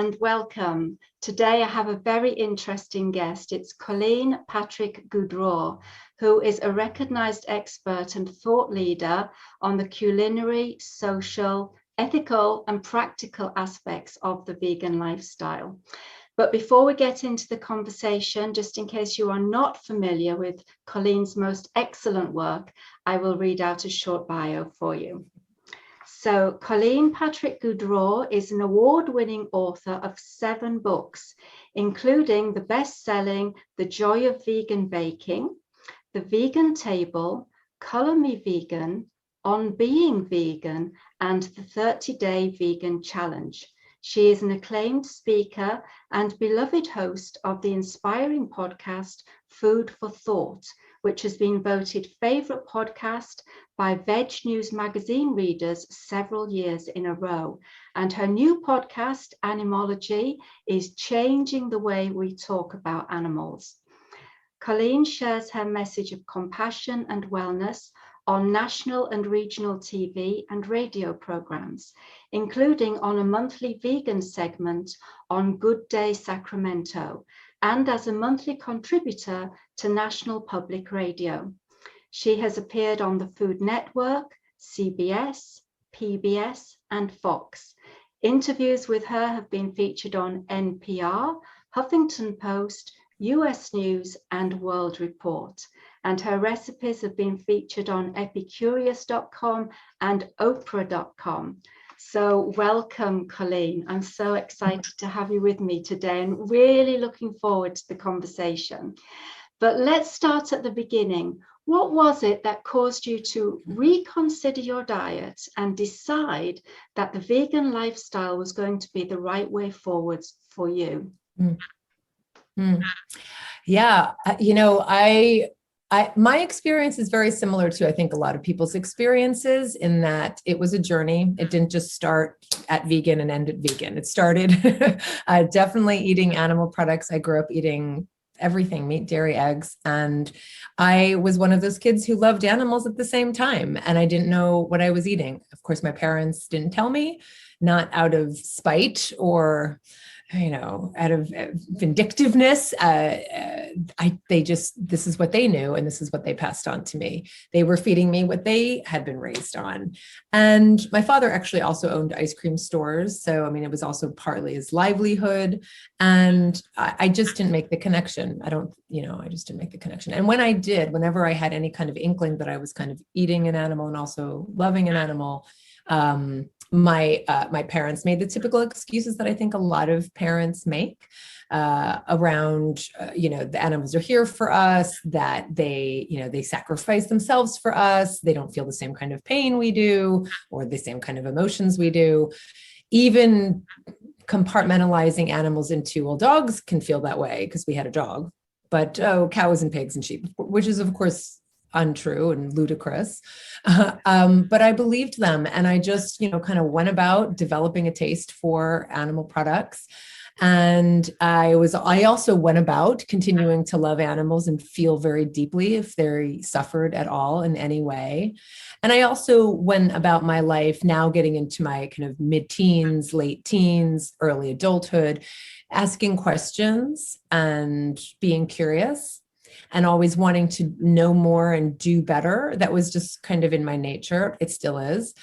and welcome. Today I have a very interesting guest. It's Colleen Patrick-Goudreau, who is a recognized expert and thought leader on the culinary, social, ethical and practical aspects of the vegan lifestyle. But before we get into the conversation, just in case you are not familiar with Colleen's most excellent work, I will read out a short bio for you. So Colleen Patrick-Goudreau is an award-winning author of 7 books, including the best-selling The Joy of Vegan Baking, The Vegan Table, Color Me Vegan, On Being Vegan, and the 30-Day Vegan Challenge. She is an acclaimed speaker and beloved host of the inspiring podcast Food for Thought, which has been voted favorite podcast by Veg News magazine readers several years in a row. And her new podcast, Animology, is changing the way we talk about animals. Colleen shares her message of compassion and wellness on national and regional TV and radio programs, including on a monthly vegan segment on Good Day Sacramento, and as a monthly contributor to National Public Radio. She has appeared on the Food Network, CBS, PBS, and Fox. Interviews with her have been featured on NPR, Huffington Post, US News, and World Report. And her recipes have been featured on epicurious.com and oprah.com. So welcome, Colleen. I'm so excited to have you with me today and really looking forward to the conversation. But let's start at the beginning. What was it that caused you to reconsider your diet and decide that the vegan lifestyle was going to be the right way forwards for you? Yeah, my experience is very similar to, I think, a lot of people's experiences, in that it was a journey. It didn't just start at vegan and end at vegan. It started definitely eating animal products. I grew up eating everything, meat, dairy, eggs. And I was one of those kids who loved animals at the same time. And I didn't know what I was eating. Of course, my parents didn't tell me, not out of spite or out of vindictiveness. This is what they knew, and this is what they passed on to me. They were feeding me what they had been raised on. And my father actually also owned ice cream stores. So, it was also partly his livelihood. And I just didn't make the connection. I just didn't make the connection. And when I did, whenever I had any kind of inkling that I was kind of eating an animal and also loving an animal, my parents made the typical excuses that I think a lot of parents make around, the animals are here for us, that they sacrifice themselves for us. They don't feel the same kind of pain we do, or the same kind of emotions we do. Even compartmentalizing animals into, well, dogs can feel that way because we had a dog, but cows and pigs and sheep, which is of course untrue and ludicrous. But I believed them. And I just, kind of went about developing a taste for animal products. And I also went about continuing to love animals and feel very deeply if they suffered at all in any way. And I also went about my life, now getting into my kind of mid-teens, late teens, early adulthood, asking questions and being curious, and always wanting to know more and do better. That was just kind of in my nature. It still is.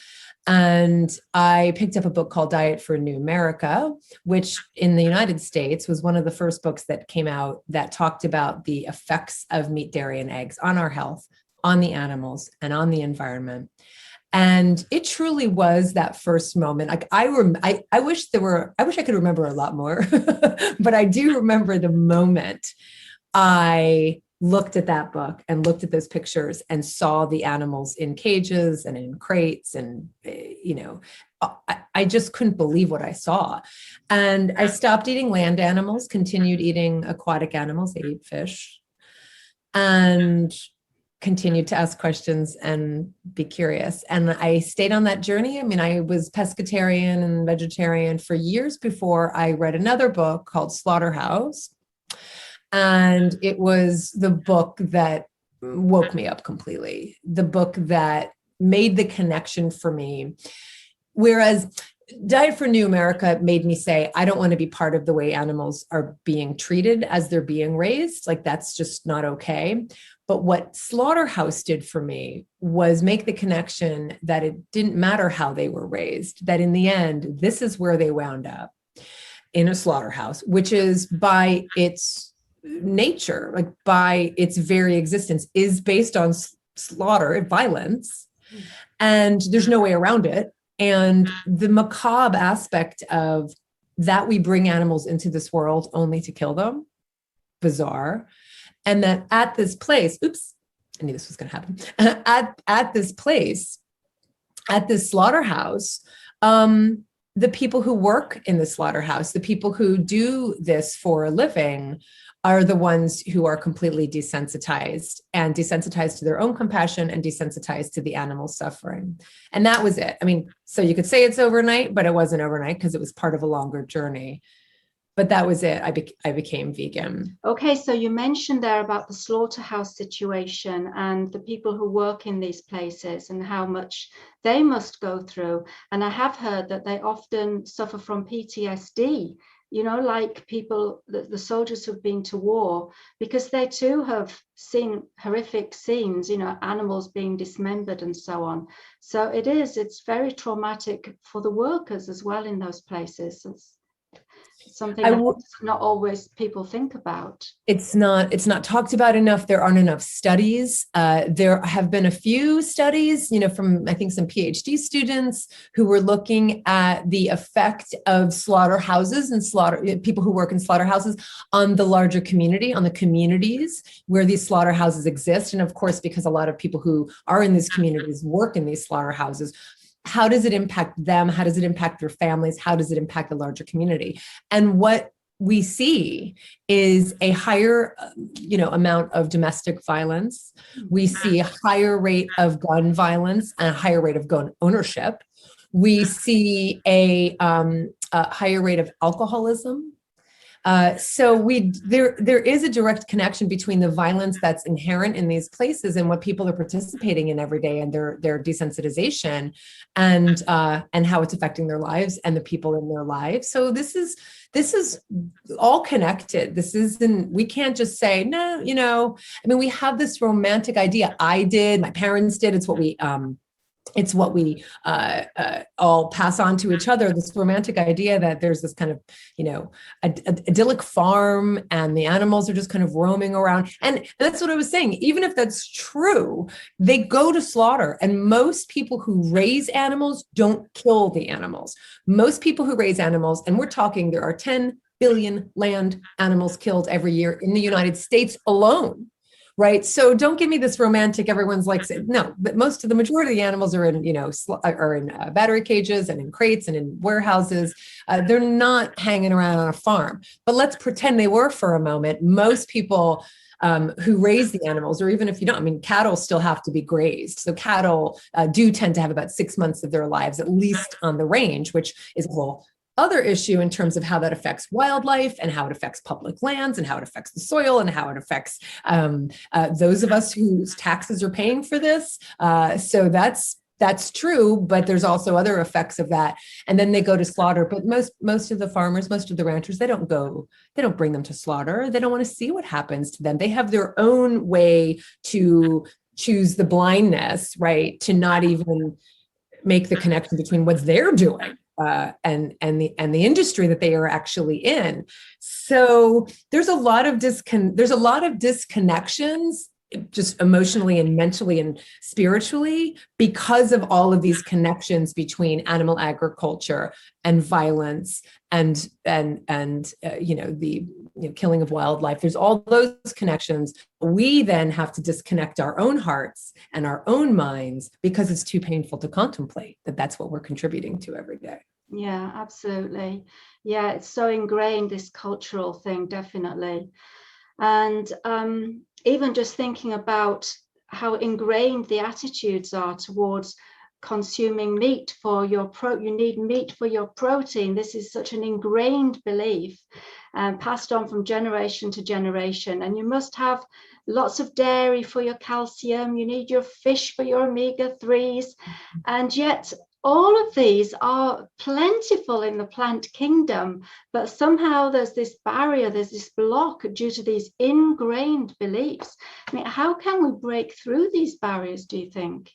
And I picked up a book called Diet for a New America, which in the United States was one of the first books that came out that talked about the effects of meat, dairy, and eggs on our health, on the animals, and on the environment. And it truly was that first moment. Like I wish I could remember a lot more, but I do remember the moment I looked at that book and looked at those pictures and saw the animals in cages and in crates. And, I just couldn't believe what I saw. And I stopped eating land animals, continued eating aquatic animals. I ate fish and continued to ask questions and be curious. And I stayed on that journey. I was pescatarian and vegetarian for years before I read another book called Slaughterhouse. And it was the book that woke me up completely, the book that made the connection for me. Whereas Diet for New America made me say, I don't want to be part of the way animals are being treated as they're being raised. Like, that's just not okay. But what Slaughterhouse did for me was make the connection that it didn't matter how they were raised, that in the end, this is where they wound up, in a slaughterhouse, which is by its nature, like by its very existence, is based on slaughter and violence. And there's no way around it. And the macabre aspect of that, we bring animals into this world only to kill them, bizarre. And that at this place, oops, I knew this was going to happen. At this place, at this slaughterhouse, the people who work in the slaughterhouse, the people who do this for a living, are the ones who are completely desensitized to their own compassion and desensitized to the animal suffering. And that was it. I mean, so you could say it's overnight, but it wasn't overnight because it was part of a longer journey. But that was it. I became vegan. Okay, so you mentioned there about the slaughterhouse situation and the people who work in these places and how much they must go through. And I have heard that they often suffer from PTSD, you know, like people, the soldiers who've been to war, because they too have seen horrific scenes, you know, animals being dismembered and so on. So it's very traumatic for the workers as well in those places. It's something that not always people think about. It's not talked about enough. There aren't enough studies. There have been a few studies, you know, from I think some PhD students who were looking at the effect of slaughterhouses and people who work in slaughterhouses on the larger community, on the communities where these slaughterhouses exist. And of course, because a lot of people who are in these communities work in these slaughterhouses, how does it impact them? How does it impact their families? How does it impact the larger community? And what we see is a higher, amount of domestic violence. We see a higher rate of gun violence and a higher rate of gun ownership. We see a higher rate of alcoholism. So there is a direct connection between the violence that's inherent in these places and what people are participating in every day, and their desensitization, and how it's affecting their lives and the people in their lives. So this is all connected. We can't just say, no, I mean, we have this romantic idea. I did, my parents did. It's what we all pass on to each other, this romantic idea that there's this kind of, idyllic farm and the animals are just kind of roaming around. And that's what I was saying. Even if that's true, they go to slaughter. And most people who raise animals don't kill the animals. Most people who raise animals, and we're talking, there are 10 billion land animals killed every year in the United States alone. Right. So don't give me this romantic, everyone's like, no, but the majority of the animals are in, battery cages and in crates and in warehouses. They're not hanging around on a farm, but let's pretend they were for a moment. Most people who raise the animals, or even if you don't, I mean, cattle still have to be grazed. So cattle do tend to have about 6 months of their lives, at least on the range, which is a whole other issue in terms of how that affects wildlife and how it affects public lands and how it affects the soil and how it affects those of us whose taxes are paying for this. So that's true, but there's also other effects of that. And then they go to slaughter. But most of the farmers, most of the ranchers, they don't bring them to slaughter. They don't want to see what happens to them. They have their own way to choose the blindness, right? To not even make the connection between what they're doing and the industry that they are actually in. So there's a lot of disconnections, just emotionally and mentally and spiritually, because of all of these connections between animal agriculture and violence and the killing of wildlife. There's all those connections. We then have to disconnect our own hearts and our own minds because it's too painful to contemplate that's what we're contributing to every day. Yeah, absolutely. Yeah, it's so ingrained, this cultural thing, definitely. And even just thinking about how ingrained the attitudes are towards consuming meat for your you need meat for your protein. This is such an ingrained belief, passed on from generation to generation. And you must have lots of dairy for your calcium. You need your fish for your omega-3s. And yet all of these are plentiful in the plant kingdom, but somehow there's this barrier, there's this block due to these ingrained beliefs. I mean, how can we break through these barriers, do you think?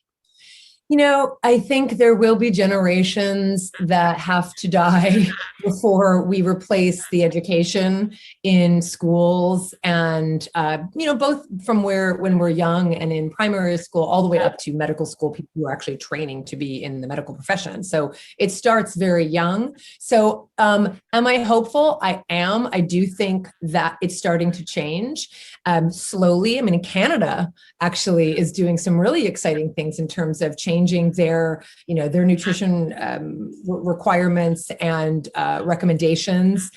You know, I think there will be generations that have to die before we replace the education in schools and, you know, both from when we're young and in primary school all the way up to medical school, people who are actually training to be in the medical profession. So it starts very young. So am I hopeful? I am. I do think that it's starting to change slowly. I mean, Canada actually is doing some really exciting things in terms of changing their, you know, their nutrition requirements and recommendations,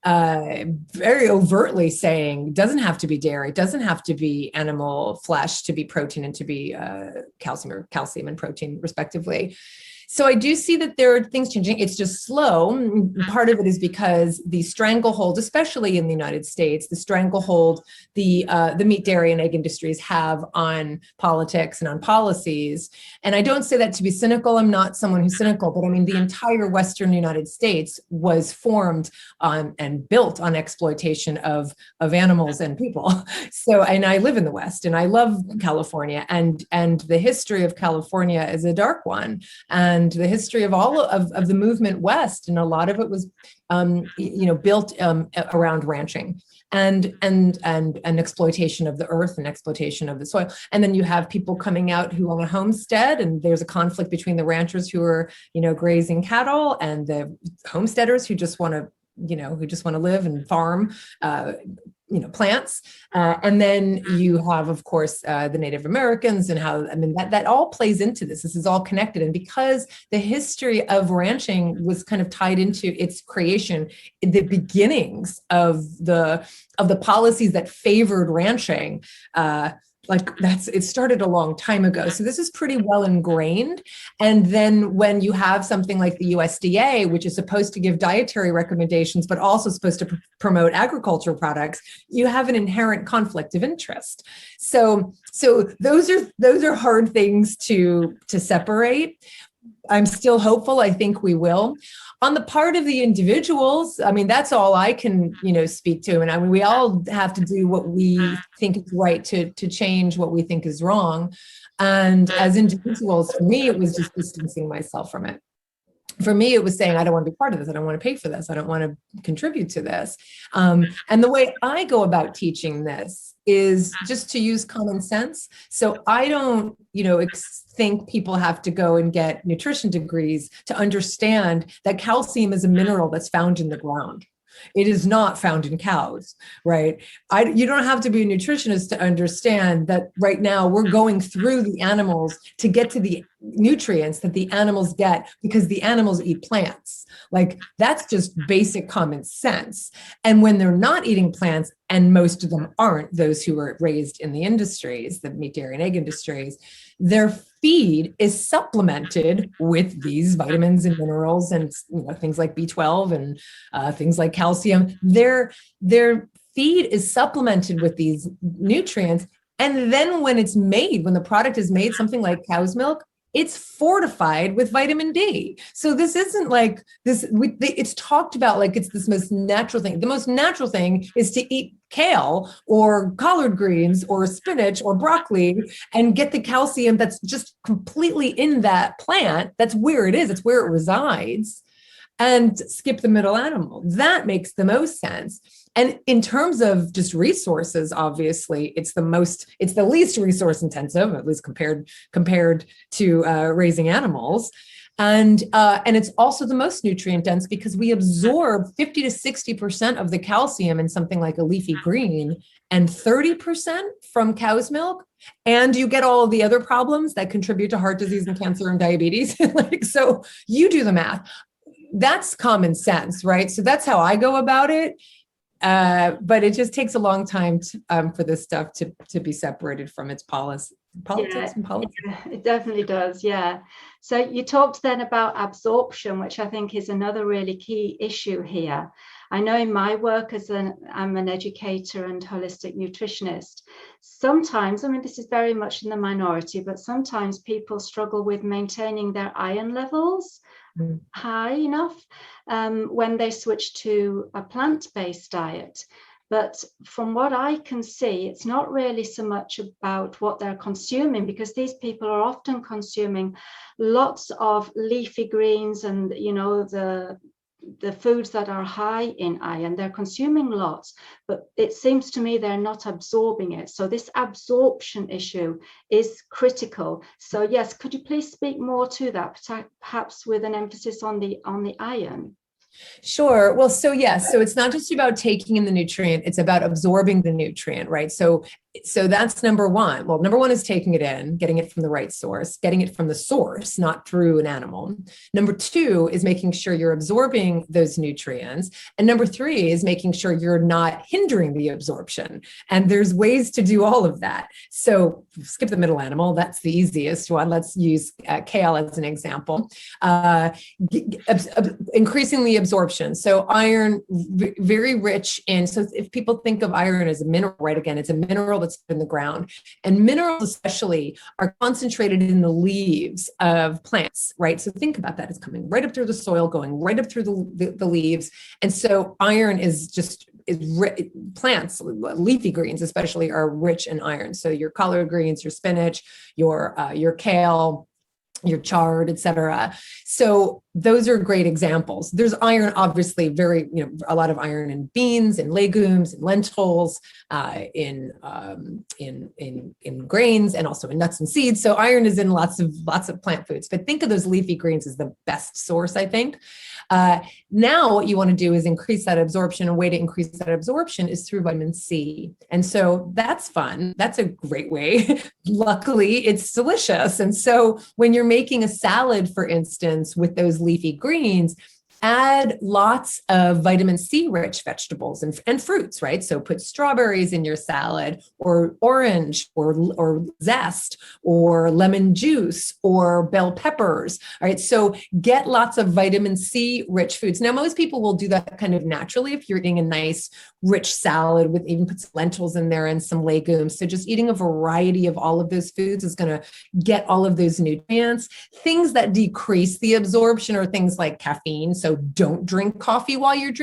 very overtly saying it doesn't have to be dairy, it doesn't have to be animal flesh to be protein and to be calcium and protein respectively. So I do see that there are things changing. It's just slow. Part of it is because the stranglehold, especially in the United States, the stranglehold the meat, dairy, and egg industries have on politics and on policies. And I don't say that to be cynical. I'm not someone who's cynical, but I mean, the entire Western United States was formed on and built on exploitation of animals and people. So, and I live in the West and I love California, and the history of California is a dark one. And the history of all of the movement West, and a lot of it was, you know, built around ranching and exploitation of the earth and exploitation of the soil. And then you have people coming out who own a homestead, and there's a conflict between the ranchers who are, you know, grazing cattle and the homesteaders who just want to, you know, live and farm, you know, plants. And then you have, of course, the Native Americans and how, I mean, that all plays into this. This is all connected. And because the history of ranching was kind of tied into its creation, the beginnings of the policies that favored ranching, it started a long time ago. So this is pretty well ingrained. And then when you have something like the USDA, which is supposed to give dietary recommendations, but also supposed to promote agricultural products, you have an inherent conflict of interest. So those are hard things to separate. I'm still hopeful. I think we will. On the part of the individuals, I mean, that's all I can, you know, speak to. And I mean, we all have to do what we think is right to change what we think is wrong. And as individuals, for me, it was just distancing myself from it. For me, it was saying, I don't want to be part of this. I don't want to pay for this. I don't want to contribute to this. And the way I go about teaching this is just to use common sense. So I don't, you know, think people have to go and get nutrition degrees to understand that calcium is a mineral that's found in the ground. It is not found in cows, right? You don't have to be a nutritionist to understand that right now we're going through the animals to get to the nutrients that the animals get because the animals eat plants. Like, that's just basic common sense. And when they're not eating plants, and most of them aren't, those who are raised in the industries, the meat, dairy, and egg industries, their feed is supplemented with these vitamins and minerals and, you know, things like B12 and things like calcium. Their feed is supplemented with these nutrients. And then when the product is made, something like cow's milk, it's fortified with vitamin D. So this isn't like this, it's talked about like it's this most natural thing. The most natural thing is to eat kale or collard greens or spinach or broccoli and get the calcium that's just completely in that plant. That's where it is. It's where it resides, and skip the middle animal. That makes the most sense. And in terms of just resources, obviously, it's the least resource intensive, at least compared to raising animals. And it's also the most nutrient dense because we absorb 50 to 60% of the calcium in something like a leafy green and 30% from cow's milk. And you get all of the other problems that contribute to heart disease and cancer and diabetes. So you do the math. That's common sense, right? So that's how I go about it. But it just takes a long time for this stuff to be separated from its politics and politics. It definitely does, yeah. So you talked then about absorption, which I think is another really key issue here. I know in my work I'm an educator and holistic nutritionist, sometimes, I mean, this is very much in the minority, but sometimes people struggle with maintaining their iron levels high enough when they switch to a plant-based diet. But from what I can see, it's not really so much about what they're consuming, because these people are often consuming lots of leafy greens and, you know, the foods that are high in iron. They're consuming lots, but it seems to me they're not absorbing it. So this absorption issue is critical. So yes, could you please speak more to that, perhaps with an emphasis on the iron? Sure. Well, so yes, so it's not just about taking in the nutrient, it's about absorbing the nutrient, right? So that's number one. Well, number one is taking it in, getting it from the right source, getting it from the source, not through an animal. Number two is making sure you're absorbing those nutrients. And number three is making sure you're not hindering the absorption. And there's ways to do all of that. So skip the middle animal. That's the easiest one. Let's use kale as an example. Increasing the absorption. So iron, very rich in, so if people think of iron as a mineral, right? Again, it's a mineral that's in the ground, and minerals especially are concentrated in the leaves of plants, right? So think about that. It's coming right up through the soil, going right up through the leaves. And so iron plants, leafy greens especially, are rich in iron. So your collard greens, your spinach, your kale, your chard, et cetera. So those are great examples. There's iron, obviously, a lot of iron in beans, in legumes, in lentils, in grains, and also in nuts and seeds. So iron is in lots of plant foods. But think of those leafy greens as the best source, I think. Now what you want to do is increase that absorption. A way to increase that absorption is through vitamin C. And so that's fun. That's a great way. Luckily, it's delicious. And so when you're making a salad, for instance, with those leafy greens, add lots of vitamin C rich vegetables and fruits, right? So put strawberries in your salad, or orange, or zest, or lemon juice, or bell peppers. All right. So get lots of vitamin C rich foods. Now, most people will do that kind of naturally if you're eating a nice rich salad with even put some lentils in there and some legumes. So just eating a variety of all of those foods is going to get all of those nutrients. Things that decrease the absorption are things like caffeine. So don't drink coffee while you're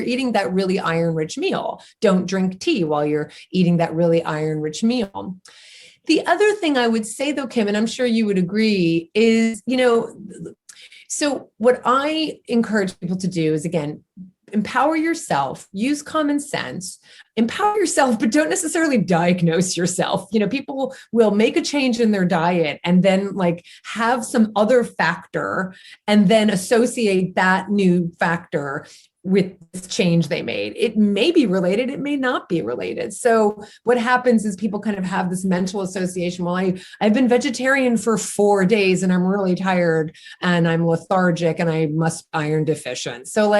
eating that really iron-rich meal. Don't drink tea while you're eating that really iron-rich meal. The other thing I would say, though, Kim, and I'm sure you would agree, is, so what I encourage people to do is, again, empower yourself, use common sense, empower yourself, but don't necessarily diagnose yourself. People will make a change in their diet and then have some other factor and then associate that new factor with this change they made. It may be related, it may not be related. So what happens is people kind of have this mental association. Well, I've been vegetarian for 4 days and I'm really tired and I'm lethargic and I must be iron deficient. So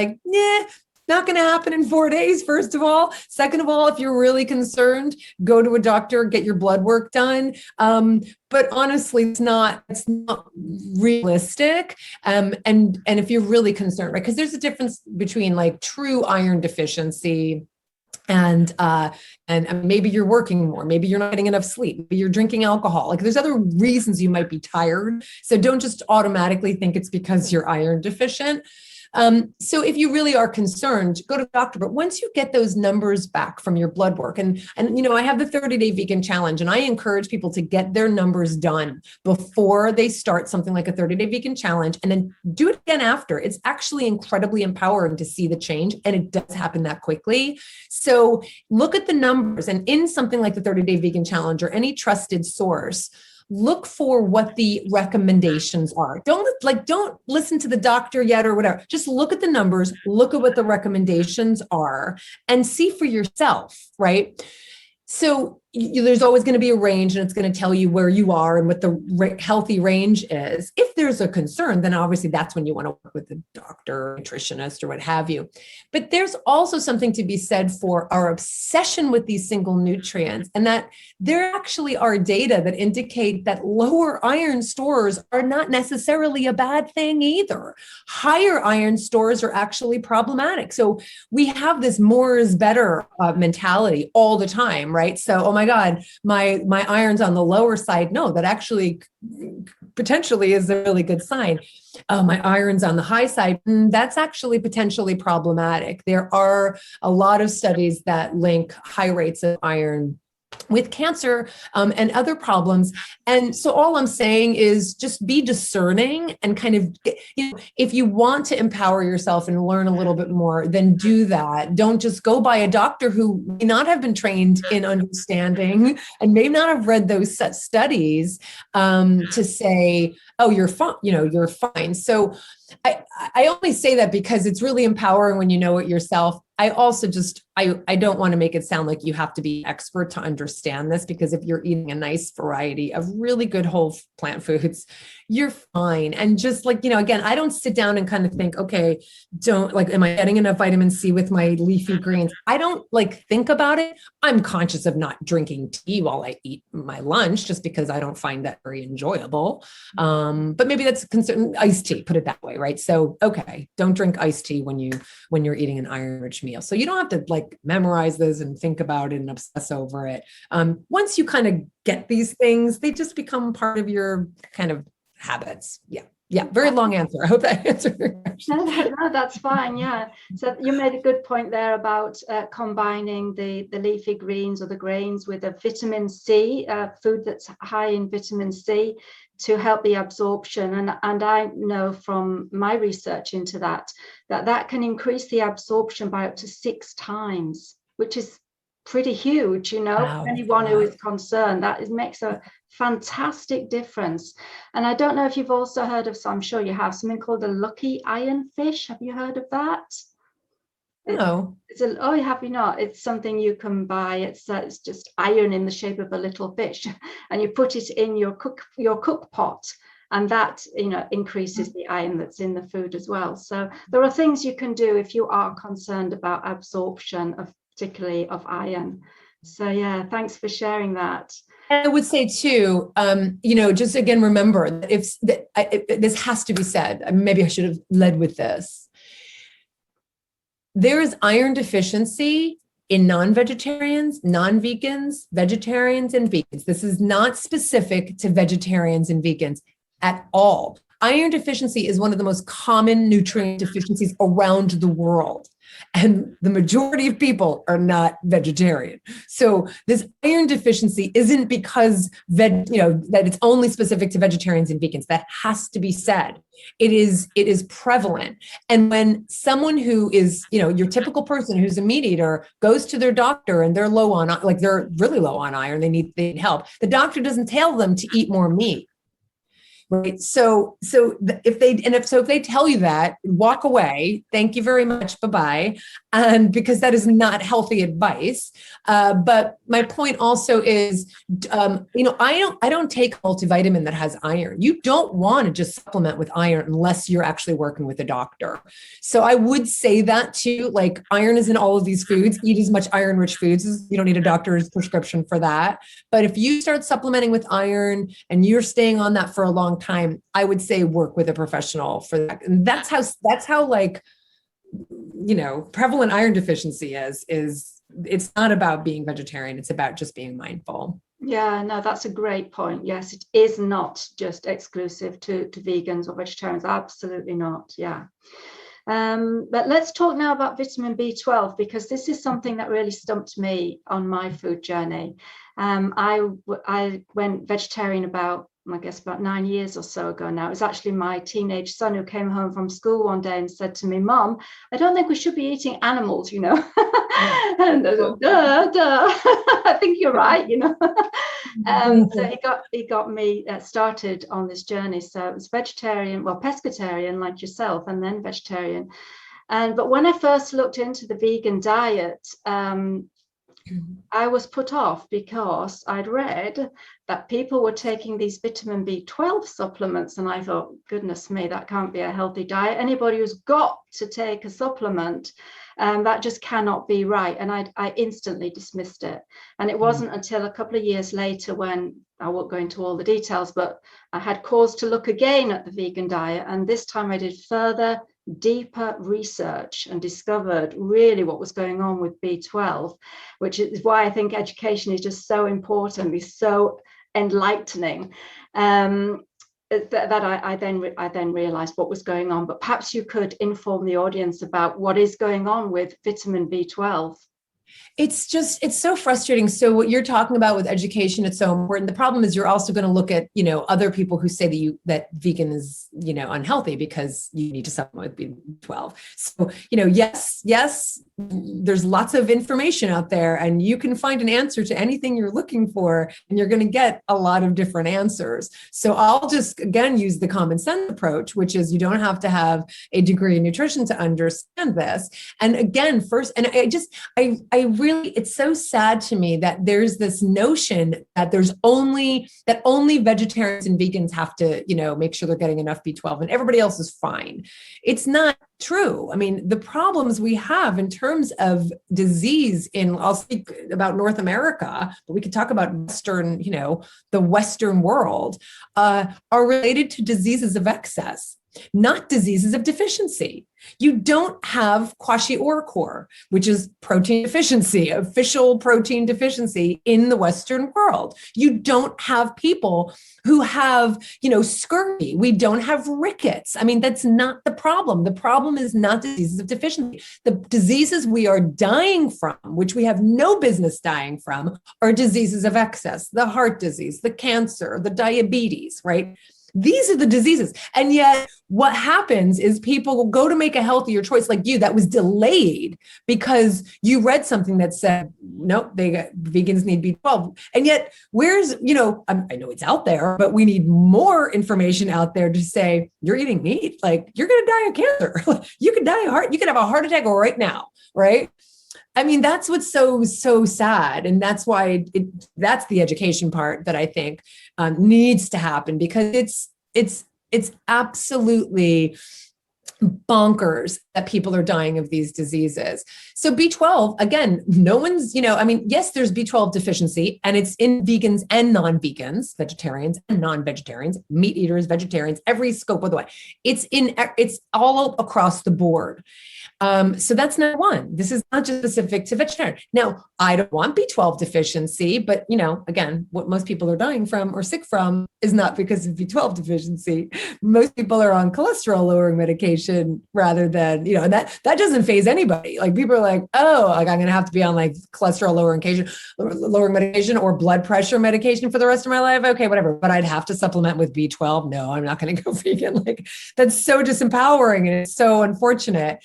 not going to happen in 4 days, first of all. Second of all, if you're really concerned, go to a doctor, get your blood work done. But honestly, it's not realistic. And if you're really concerned, right? Because there's a difference between true iron deficiency and maybe you're working more, maybe you're not getting enough sleep, maybe you're drinking alcohol. There's other reasons you might be tired. So don't just automatically think it's because you're iron deficient. So if you really are concerned, go to the doctor. But once you get those numbers back from your blood work, and I have the 30-day vegan challenge, and I encourage people to get their numbers done before they start something like a 30-day vegan challenge, and then do it again after. It's actually incredibly empowering to see the change, and it does happen that quickly. So look at the numbers, and in something like the 30-day vegan challenge or any trusted source, look for what the recommendations are. Don't listen to the doctor yet or whatever. Just look at the numbers, look at what the recommendations are, and see for yourself, right? So there's always going to be a range, and it's going to tell you where you are and what the healthy range is. If there's a concern, then obviously that's when you want to work with the doctor, nutritionist, or what have you. But there's also something to be said for our obsession with these single nutrients, and that there actually are data that indicate that lower iron stores are not necessarily a bad thing either. Higher iron stores are actually problematic. So we have this more is better mentality all the time, right? So, oh my God, my iron's on the lower side. No, that actually potentially is a really good sign. My iron's on the high side. That's actually potentially problematic. There are a lot of studies that link high rates of iron with cancer and other problems. And so all I'm saying is just be discerning and kind of, if you want to empower yourself and learn a little bit more, then do that. Don't just go by a doctor who may not have been trained in understanding and may not have read those studies to say, oh, you're fine, you're fine. So I only say that because it's really empowering when you know it yourself. I also just, I don't want to make it sound like you have to be expert to understand this, because if you're eating a nice variety of really good whole plant foods, you're fine. And just like, again, I don't sit down and kind of think, okay, am I getting enough vitamin C with my leafy greens? I don't think about it. I'm conscious of not drinking tea while I eat my lunch, just because I don't find that very enjoyable. But maybe that's iced tea, put it that way, right? So, okay, don't drink iced tea when you're eating an iron-rich meal. So you don't have to memorize this and think about it and obsess over it. Once you kind of get these things, they just become part of your kind of habits. Yeah. Very long answer. I hope that answered your question. No, that's fine. Yeah. So you made a good point there about combining the leafy greens or the grains with a vitamin C, food that's high in vitamin C, to help the absorption. And I know from my research into that can increase the absorption by up to 6 times, which is pretty huge, Wow. Anyone who is concerned, makes a fantastic difference. And I don't know if you've also heard of, I'm sure you have, something called the lucky ironfish. Have you heard of that? No. Have you not? It's something you can buy. It's just iron in the shape of a little fish, and you put it in your cook pot, and that increases the iron that's in the food as well. So there are things you can do if you are concerned about absorption particularly of iron. So yeah, thanks for sharing that. And I would say too, just again, remember that this has to be said. Maybe I should have led with this. There is iron deficiency in non-vegetarians, non-vegans, vegetarians, and vegans. This is not specific to vegetarians and vegans at all. Iron deficiency is one of the most common nutrient deficiencies around the world. And the majority of people are not vegetarian. So this iron deficiency isn't because that it's only specific to vegetarians and vegans. That has to be said. It is prevalent. And when someone who is, your typical person who's a meat eater goes to their doctor and they're they're really low on iron, they need help. The doctor doesn't tell them to eat more meat. Right. So if they tell you that, walk away. Thank you very much. Bye-bye. And because that is not healthy advice. But my point also is, I don't take a multivitamin that has iron. You don't want to just supplement with iron unless you're actually working with a doctor. So I would say that too, iron is in all of these foods. Eat as much iron-rich foods. You don't need a doctor's prescription for that. But if you start supplementing with iron and you're staying on that for a long time, I would say work with a professional for that. And that's how prevalent iron deficiency is it's not about being vegetarian. It's about just being mindful. Yeah, no, that's a great point. Yes, it is not just exclusive to vegans or vegetarians. Absolutely not. Yeah. But let's talk now about vitamin B12, because this is something that really stumped me on my food journey. I went vegetarian about 9 years or so ago now. It was actually my teenage son who came home from school one day and said to me, "Mom, I don't think we should be eating animals, And I said, duh. I think you're right, So he got me started on this journey. So it was pescatarian like yourself, and then vegetarian. But when I first looked into the vegan diet, I was put off because I'd read that people were taking these vitamin B12 supplements, and I thought, goodness me, that can't be a healthy diet. Anybody who's got to take a supplement, that just cannot be right. And I instantly dismissed it. And it wasn't until a couple of years later, when I won't go into all the details, but I had cause to look again at the vegan diet. And this time I did further, deeper research and discovered really what was going on with B12, which is why I think education is just so important, it's so enlightening. That I then realized what was going on. But perhaps you could inform the audience about what is going on with vitamin B12. It's so frustrating. So what you're talking about with education, it's so important. The problem is you're also going to look at, other people who say that vegan is, unhealthy because you need to supplement with B12. So, yes, there's lots of information out there and you can find an answer to anything you're looking for, and you're going to get a lot of different answers. So I'll just, again, use the common sense approach, which is you don't have to have a degree in nutrition to understand this. And again, first, and I really, it's so sad to me that there's this notion that only vegetarians and vegans have to, make sure they're getting enough B12 and everybody else is fine. It's not true. I mean, the problems we have in terms of disease I'll speak about North America, but we could talk about Western, the Western world, are related to diseases of excess, not diseases of deficiency. You don't have kwashiorkor, which is protein deficiency, official protein deficiency in the Western world. You don't have people who have, scurvy. We don't have rickets. I mean, that's not the problem. The problem is not diseases of deficiency. The diseases we are dying from, which we have no business dying from, are diseases of excess, the heart disease, the cancer, the diabetes, right? These are the diseases. And yet what happens is people will go to make a healthier choice like you that was delayed because you read something that said, nope, vegans need B12. And yet I know it's out there, but we need more information out there to say, you're eating meat, like you're going to die of cancer. You could you could have a heart attack right now, right? I mean, that's what's so sad. And that's why that's the education part that I think needs to happen, because it's absolutely bonkers that people are dying of these diseases. So B12, again, no one's, yes, there's B12 deficiency, and it's in vegans and non-vegans, vegetarians and non-vegetarians, meat eaters, vegetarians, every scope of the way. It's all across the board. So that's number one. This is not just specific to vegetarian. Now, I don't want B12 deficiency, but again, what most people are dying from or sick from is not because of B12 deficiency. Most people are on cholesterol lowering medication rather than, and that doesn't faze anybody. Like people are like, oh, like I'm going to have to be on like cholesterol lowering medication or blood pressure medication for the rest of my life. Okay, whatever. But I'd have to supplement with B12. No, I'm not going to go vegan. Like that's so disempowering and it's so unfortunate.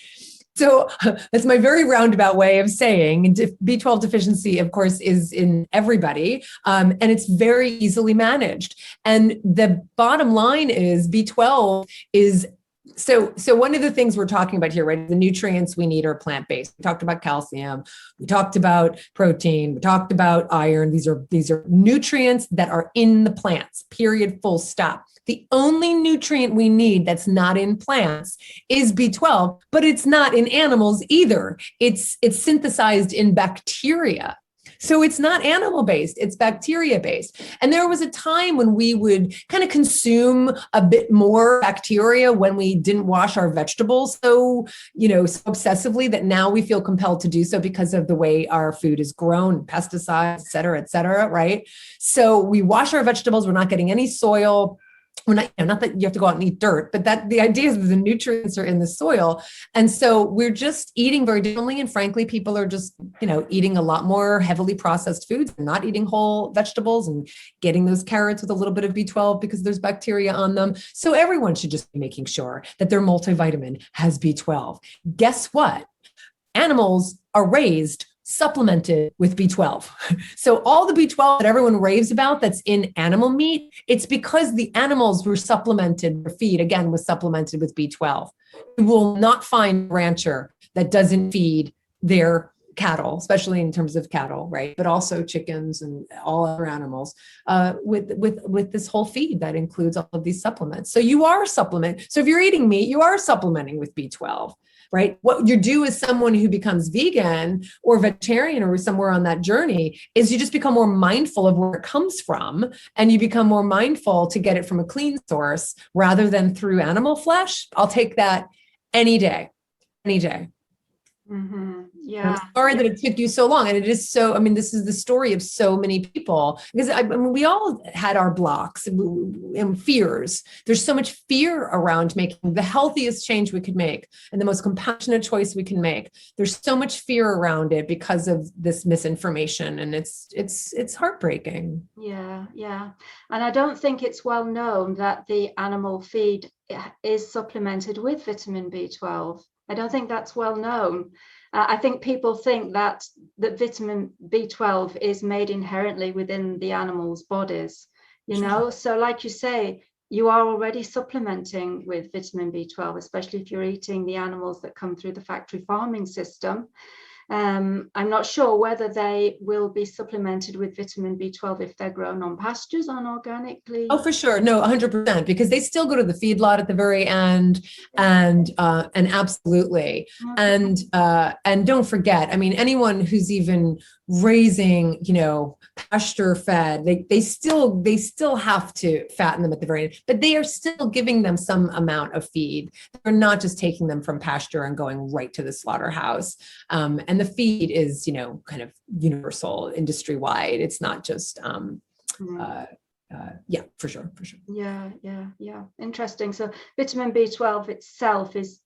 So that's my very roundabout way of saying B12 deficiency, of course, is in everybody, and it's very easily managed. And the bottom line is B12 is so one of the things we're talking about here, right? The nutrients we need are plant-based. We talked about calcium, we talked about protein, we talked about iron. These are nutrients that are in the plants, period, full stop. The only nutrient we need that's not in plants is B12, but it's not in animals either. It's synthesized in bacteria. So it's not animal-based, it's bacteria-based. And there was a time when we would kind of consume a bit more bacteria when we didn't wash our vegetables so obsessively that now we feel compelled to do so because of the way our food is grown, pesticides, et cetera, right? So we wash our vegetables, we're not getting any soil. We're not that you have to go out and eat dirt, but that the idea is that the nutrients are in the soil. And so we're just eating very differently. And frankly, people are just, eating a lot more heavily processed foods and not eating whole vegetables and getting those carrots with a little bit of B12 because there's bacteria on them. So everyone should just be making sure that their multivitamin has B12. Guess what? Animals are raised supplemented with B12. So all the B12 that everyone raves about that's in animal meat, it's because the animals were supplemented, their feed again was supplemented with B12. You will not find a rancher that doesn't feed their cattle, especially in terms of cattle, right? But also chickens and all other animals, with this whole feed that includes all of these supplements. So you are So if you're eating meat, you are supplementing with B12. Right? What you do as someone who becomes vegan or vegetarian or somewhere on that journey is you just become more mindful of where it comes from, and you become more mindful to get it from a clean source rather than through animal flesh. I'll take that any day, any day. Yeah. I'm sorry that it took you so long. And it is so, I mean, this is the story of so many people, because I mean, we all had our blocks and fears. There's so much fear around making the healthiest change we could make and the most compassionate choice we can make. There's so much fear around it because of this misinformation, and it's heartbreaking. Yeah, yeah. And I don't think it's well known that the animal feed is supplemented with vitamin B12. I don't think that's well known. I think people think that vitamin B12 is made inherently within the animals' bodies, you know? So like you say, you are already supplementing with vitamin B12, especially if you're eating the animals that come through the factory farming system. I'm not sure whether they will be supplemented with vitamin B12 if they're grown on pastures, on organically. Oh, for sure. No, 100%, because they still go to the feedlot at the very end, and absolutely. And don't forget, I mean, anyone who's even raising, pasture fed, they still have to fatten them at the very end, but they are still giving them some amount of feed. They're not just taking them from pasture and going right to the slaughterhouse. And the feed is, kind of universal, industry wide. It's not just, yeah, for sure. Yeah. Interesting. So vitamin B12 itself is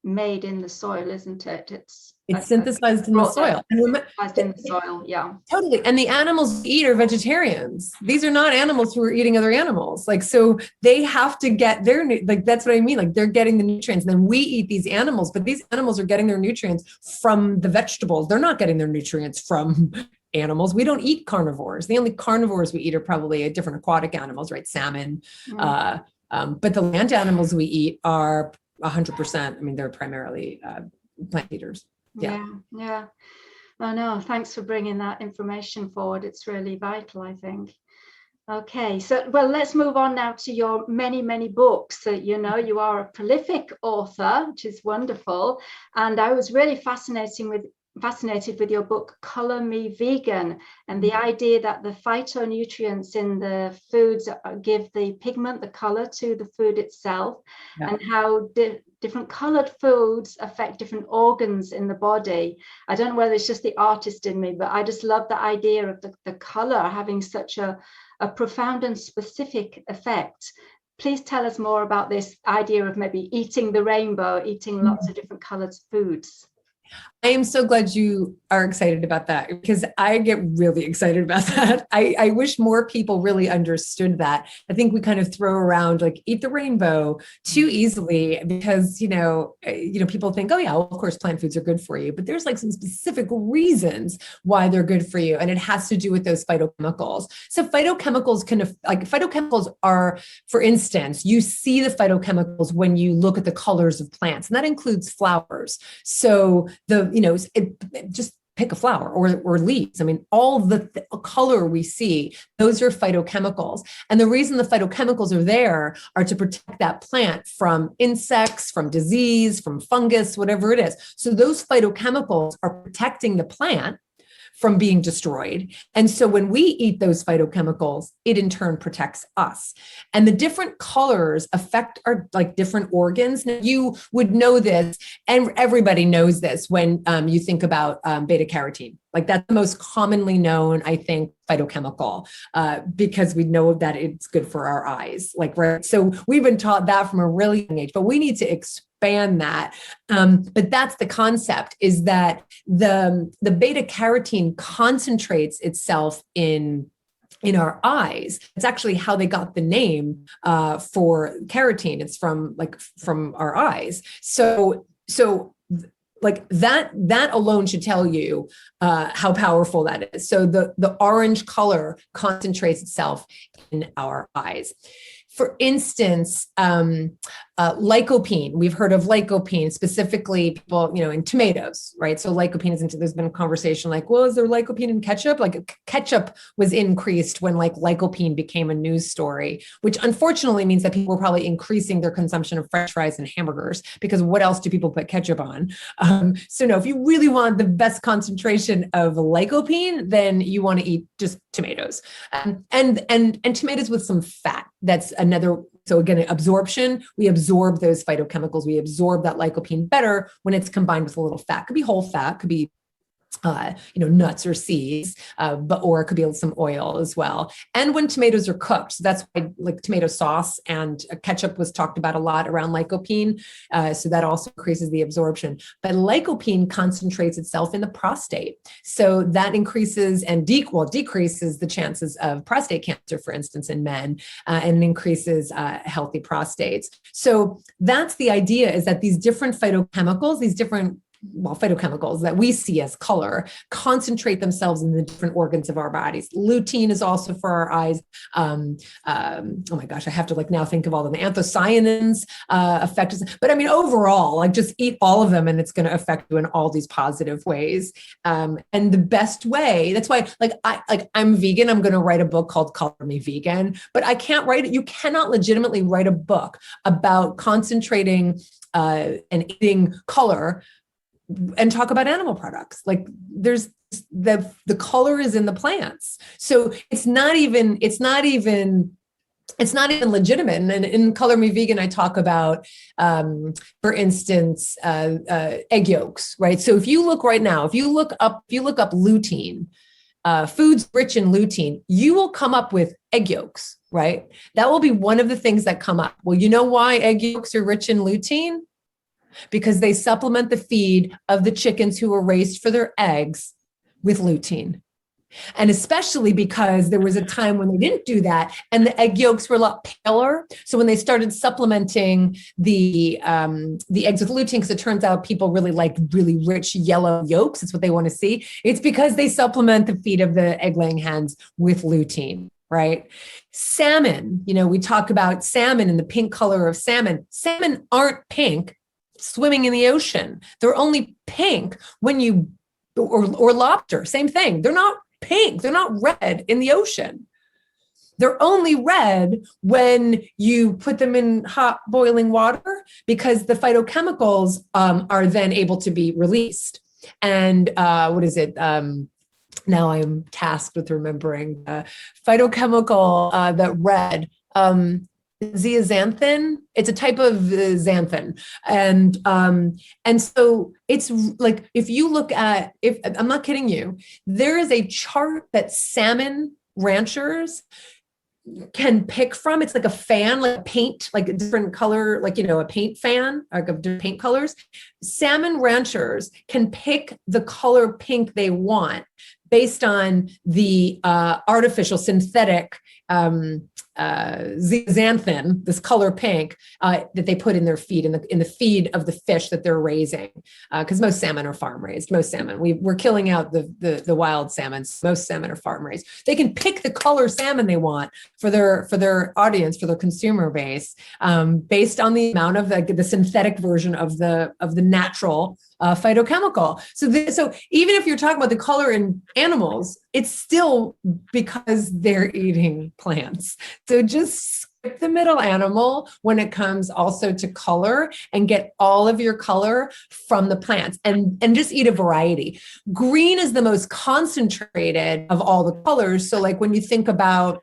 made in the soil, isn't it? It's synthesized in the soil. Synthesized in the soil, yeah. Totally. And the animals we eat are vegetarians. These are not animals who are eating other animals. So they have to get their, that's what I mean. They're getting the nutrients. And then we eat these animals, but these animals are getting their nutrients from the vegetables. They're not getting their nutrients from animals. We don't eat carnivores. The only carnivores we eat are probably different aquatic animals, right? Salmon. But the land animals we eat are 100%. I mean, they're primarily plant eaters. Yeah. Oh no, thanks for bringing that information forward. It's really vital, I think. Okay, so let's move on now to your many books. You are a prolific author, which is wonderful, and I was really fascinated with your book Color Me Vegan, and the idea that the phytonutrients in the foods give the pigment, the color to the food itself, and how different colored foods affect different organs in the body. I don't know whether it's just the artist in me, but I just love the idea of the color having such a profound and specific effect. Please tell us more about this idea of maybe eating the rainbow, eating lots of different colored foods. I am so glad you are excited about that, because I get really excited about that. I wish more people really understood that. I think we kind of throw around eat the rainbow too easily, because, people think, oh yeah, well, of course, plant foods are good for you, but there's some specific reasons why they're good for you. And it has to do with those phytochemicals. So phytochemicals are, for instance, you see the phytochemicals when you look at the colors of plants, and that includes flowers. So just pick a flower or leaves. I mean, all the color we see, those are phytochemicals. And the reason the phytochemicals are there are to protect that plant from insects, from disease, from fungus, whatever it is. So those phytochemicals are protecting the plant from being destroyed. And so when we eat those phytochemicals, it in turn protects us. And the different colors affect our different organs. Now, you would know this, and everybody knows this when you think about beta carotene. That's the most commonly known, I think, phytochemical, because we know that it's good for our eyes. Right. So we've been taught that from a really young age, but we need to expand that. But that's the concept, is that the beta carotene concentrates itself in our eyes. It's actually how they got the name for carotene. It's from our eyes. So that alone should tell you how powerful that is. So the orange color concentrates itself in our eyes. for instance, lycopene. We've heard of lycopene, specifically people, in tomatoes, right? So lycopene is there's been a conversation like, well, is there lycopene in ketchup? Like ketchup was increased when like lycopene became a news story, which unfortunately means that people were probably increasing their consumption of French fries and hamburgers, because what else do people put ketchup on? So no, if you really want the best concentration of lycopene, then you want to eat just tomatoes, and tomatoes with some fat. That's another. So again, absorption, we absorb those phytochemicals. We absorb that lycopene better when it's combined with a little fat. Could be whole fat, could be nuts or seeds, or it could be some oil as well. And when tomatoes are cooked, so that's why like tomato sauce and ketchup was talked about a lot around lycopene. So that also increases the absorption. But lycopene concentrates itself in the prostate. So that increases and decreases the chances of prostate cancer, for instance, in men, and increases healthy prostates. So that's the idea, is that these different phytochemicals, phytochemicals that we see as color concentrate themselves in the different organs of our bodies. Lutein is also for our eyes. Oh my gosh, I have to now think of all of them. Anthocyanins affect us. But I mean, overall, just eat all of them and it's going to affect you in all these positive ways. And the best way, that's why I'm vegan. I'm going to write a book called Color Me Vegan, but I can't write it. You cannot legitimately write a book about concentrating and eating color and talk about animal products. There's the color is in the plants. So it's not even legitimate. And in Color Me Vegan, I talk about, for instance, egg yolks, right? So if you look up lutein, foods rich in lutein, you will come up with egg yolks, right? That will be one of the things that come up. Well, you know why egg yolks are rich in lutein? Because they supplement the feed of the chickens who were raised for their eggs with lutein. And especially because there was a time when they didn't do that and the egg yolks were a lot paler. So when they started supplementing the eggs with lutein, because it turns out people really like really rich yellow yolks, it's what they want to see. It's because they supplement the feed of the egg laying hens with lutein. Right? Salmon, we talk about salmon and the pink color of salmon. Salmon aren't pink swimming in the ocean. They're only pink when or lobster, same thing. They're not pink. They're not red in the ocean. They're only red when you put them in hot boiling water, because the phytochemicals are then able to be released. And what is it? Now I'm tasked with remembering phytochemical that red. Zeaxanthin. It's a type of xanthan, and so it's if you look at, if I'm not kidding you, there is a chart that salmon ranchers can pick from. It's like a fan, like a paint, like a different color, a paint fan, like of different paint colors. Salmon ranchers can pick the color pink they want based on the artificial synthetic zeaxanthin, this color pink, that they put in their feed, in the feed of the fish that they're raising. Because most salmon are farm raised. Most salmon, we're killing out the wild salmon. Most salmon are farm raised. They can pick the color salmon they want for their audience, for their consumer base, based on the amount of the synthetic version of the natural phytochemical. So even if you're talking about the color in animals, it's still because they're eating plants. So just skip the middle animal when it comes also to color, and get all of your color from the plants, and just eat a variety. Green is the most concentrated of all the colors. So when you think about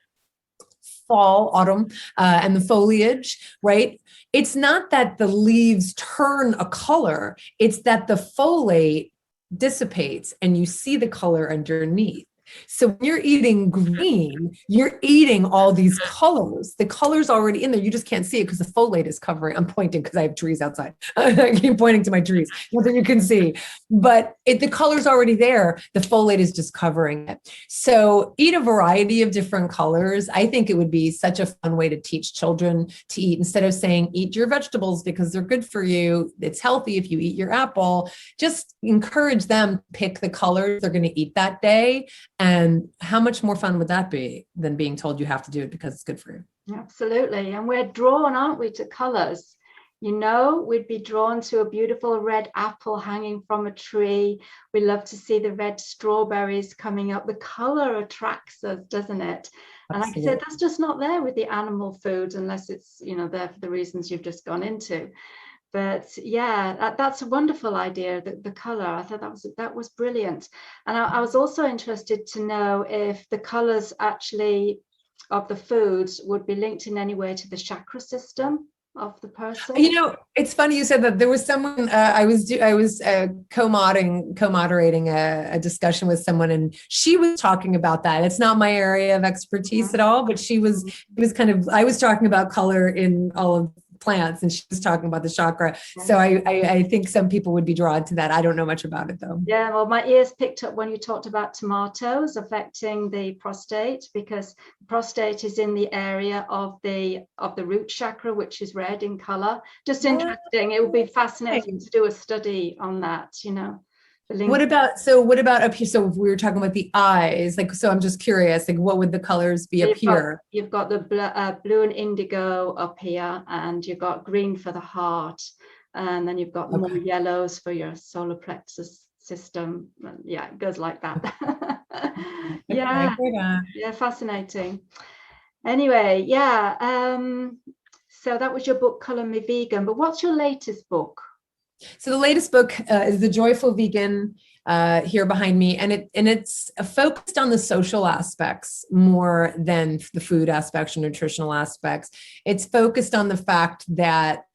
fall, autumn, and the foliage, right? It's not that the leaves turn a color, it's that the folate dissipates and you see the color underneath. So when you're eating green, you're eating all these colors. The color's already in there. You just can't see it because the folate is covering. I'm pointing because I have trees outside. I keep pointing to my trees, nothing you can see. But the color's already there. The folate is just covering it. So eat a variety of different colors. I think it would be such a fun way to teach children to eat. Instead of saying, eat your vegetables because they're good for you, it's healthy if you eat your apple, just encourage them to pick the colors they're going to eat that day, And how much more fun would that be than being told you have to do it because it's good for you? Absolutely. And we're drawn, aren't we, to colors? You know, we'd be drawn to a beautiful red apple hanging from a tree. We love to see the red strawberries coming up. The color attracts us, doesn't it? And like I said, that's just not there with the animal foods unless it's, you know, there for the reasons you've just gone into. But yeah, that's a wonderful idea, the color. I thought that was brilliant. And I was also interested to know if the colors actually of the foods would be linked in any way to the chakra system of the person. You know, it's funny you said that. There was someone I was co-moderating a discussion with someone, and she was talking about that. It's not my area of expertise at all, but it was kind of, I was talking about color in all of plants, and she was talking about the chakra. So I think some people would be drawn to that. I don't know much about it though. Yeah, well, my ears picked up when you talked about tomatoes affecting the prostate, because the prostate is in the area of the root chakra, which is red in color. Just interesting. It would be fascinating to do a study on that, you know. What about up here? So if we were talking about the eyes, like, so I'm just curious, like, what would the colors be up here? You've got the blue and indigo up here, and you've got green for the heart, and then you've got more yellows for your solar plexus system. Yeah, it goes like that. Yeah, fascinating. Anyway, so that was your book, Color Me Vegan, but what's your latest book? So the latest book is The Joyful Vegan, here behind me, and it's focused on the social aspects more than the food aspects or nutritional aspects. It's focused on the fact that,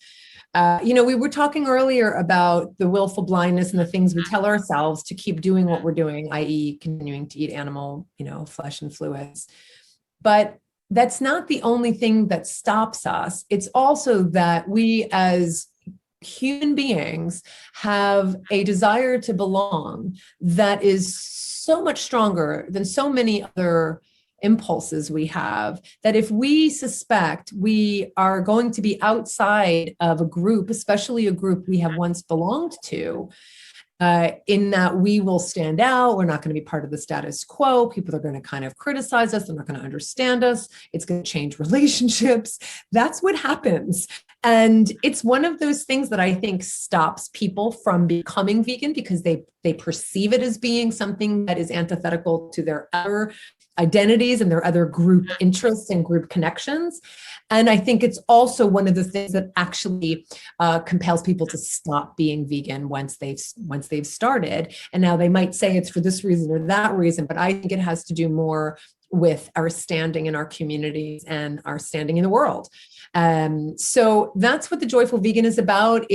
you know, we were talking earlier about the willful blindness and the things we tell ourselves to keep doing what we're doing, i.e. continuing to eat animal, you know, flesh and fluids. But that's not the only thing that stops us. It's also that we as human beings have a desire to belong that is so much stronger than so many other impulses we have, that if we suspect we are going to be outside of a group, especially a group we have once belonged to, in that we will stand out, we're not going to be part of the status quo, people are going to kind of criticize us, they're not going to understand us, it's going to change relationships. That's what happens. And it's one of those things that I think stops people from becoming vegan, because they perceive it as being something that is antithetical to their other identities and their other group interests and group connections. And I think it's also one of the things that actually compels people to stop being vegan once they've started. And now they might say it's for this reason or that reason, but I think it has to do more with our standing in our communities and our standing in the world. So that's what The Joyful Vegan is about.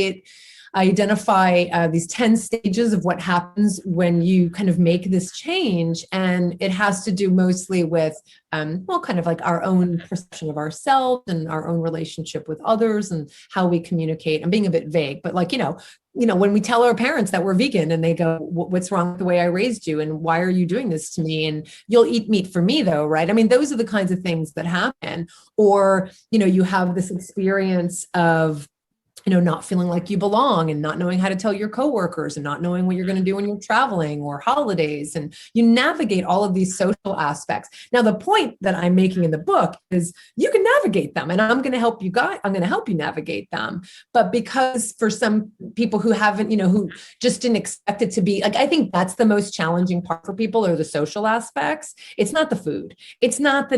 I identify these 10 stages of what happens when you kind of make this change. And it has to do mostly with, well, kind of like our own perception of ourselves and our own relationship with others and how we communicate. I'm being a bit vague, but like, you know, when we tell our parents that we're vegan and they go, what's wrong with the way I raised you? And why are you doing this to me? And you'll eat meat for me though, right? I mean, those are the kinds of things that happen. Or, you know, you have this experience of, you know, not feeling like you belong and not knowing how to tell your coworkers and not knowing what you're going to do when you're traveling or holidays. And you navigate all of these social aspects. Now, the point that I'm making in the book is you can navigate them, and I'm going to help you navigate them. But because for some people who haven't, you know, who just didn't expect it to be like, I think that's the most challenging part for people, are the social aspects. It's not the food. It's not the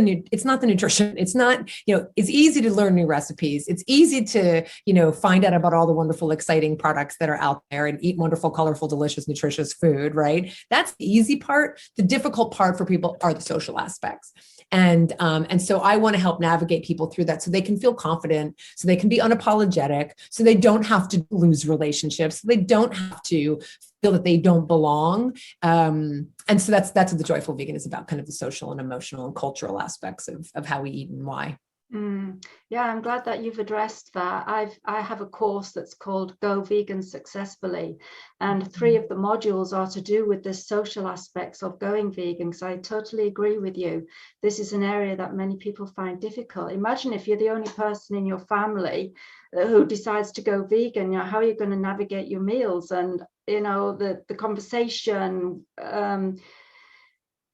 nutrition. It's not, you know, it's easy to learn new recipes. It's easy to, you know, find out about all the wonderful, exciting products that are out there and eat wonderful, colorful, delicious, nutritious food, right? That's the easy part. The difficult part for people are the social aspects. And so I want to help navigate people through that so they can feel confident, so they can be unapologetic, so they don't have to lose relationships, so they don't have to feel that they don't belong. And so that's what The Joyful Vegan is about, kind of the social and emotional and cultural aspects of how we eat and why. Yeah, I'm glad that you've addressed that. I have a course that's called Go Vegan Successfully, and 3 of the modules are to do with the social aspects of going vegan. So I totally agree with you. This is an area that many people find difficult. Imagine if you're the only person in your family who decides to go vegan. You know, how are you going to navigate your meals and, you know, the conversation?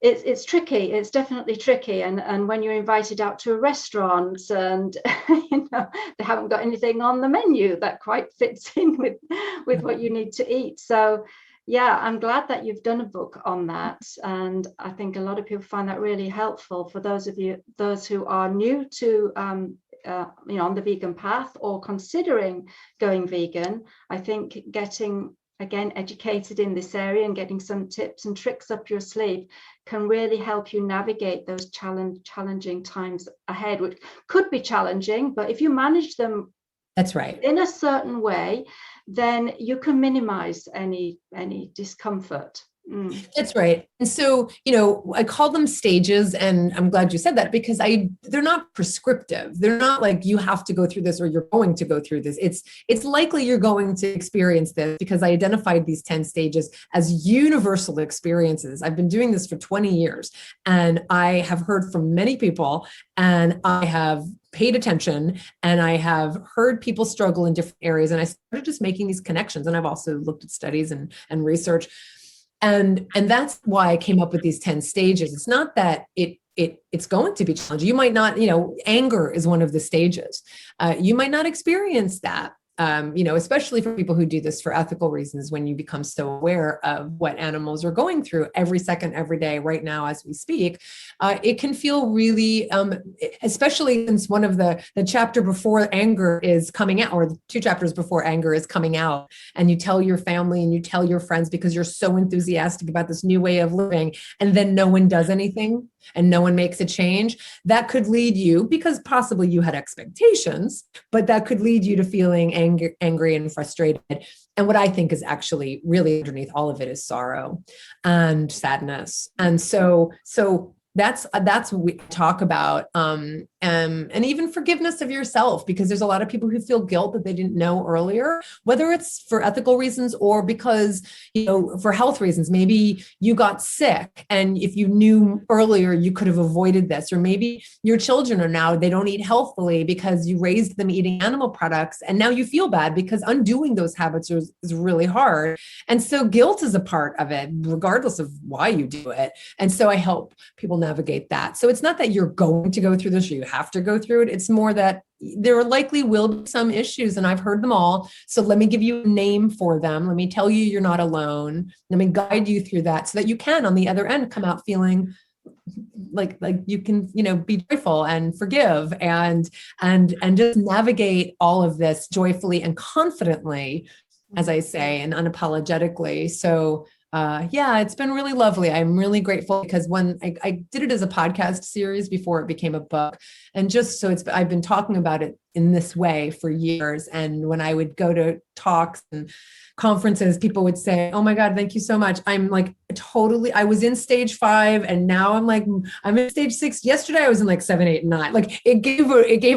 it's tricky. It's definitely tricky. And when you're invited out to a restaurant and they haven't got anything on the menu that quite fits in with what you need to eat. So yeah, I'm glad that you've done a book on that. And I think a lot of people find that really helpful for those who are new to on the vegan path or considering going vegan. I think getting, again, educated in this area and getting some tips and tricks up your sleeve can really help you navigate those challenging times ahead, which could be challenging, but if you manage them, that's right, in a certain way, then you can minimize any discomfort. That's right. And so, I call them stages, and I'm glad you said that because they're not prescriptive. They're not like you have to go through this or you're going to go through this. It's likely you're going to experience this because I identified these 10 stages as universal experiences. I've been doing this for 20 years and I have heard from many people, and I have paid attention, and I have heard people struggle in different areas, and I started just making these connections. And I've also looked at studies and research. And that's why I came up with these 10 stages. It's not that it's going to be challenging. You might not, anger is one of the stages. You might not experience that. Especially for people who do this for ethical reasons, when you become so aware of what animals are going through every second, every day, right now, as we speak, it can feel really, especially since one of the chapter before anger is coming out, or the 2 chapters before anger is coming out, and you tell your family and you tell your friends because you're so enthusiastic about this new way of living, and then no one does anything and no one makes a change. That could lead you, because possibly you had expectations, but that could lead you to feeling angry and frustrated. And what I think is actually really underneath all of it is sorrow and sadness. And so that's what we talk about. And even forgiveness of yourself, because there's a lot of people who feel guilt that they didn't know earlier, whether it's for ethical reasons or because, for health reasons. Maybe you got sick, and if you knew earlier, you could have avoided this. Or maybe your children they don't eat healthfully because you raised them eating animal products, and now you feel bad because undoing those habits is really hard. And so guilt is a part of it, regardless of why you do it. And so I help people navigate that. So it's not that you're going to go through this or you have to go through it. It's more that there likely will be some issues, and I've heard them all. So let me give you a name for them. Let me tell you you're not alone. Let me guide you through that so that you can, on the other end, come out feeling like you can, be joyful and forgive and just navigate all of this joyfully and confidently, as I say, and unapologetically. So it's been really lovely. I'm really grateful because when I did it as a podcast series before it became a book, and just so I've been talking about it in this way for years. And when I would go to talks and conferences, people would say, "Oh my God, thank you so much." I'm like, I was in stage 5 and now I'm in stage 6. Yesterday I was in like 7, 8, 9. Like it gave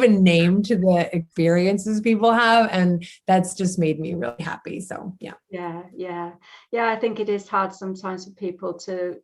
a name to the experiences people have. And that's just made me really happy. So yeah. Yeah. I think it is hard sometimes for people to,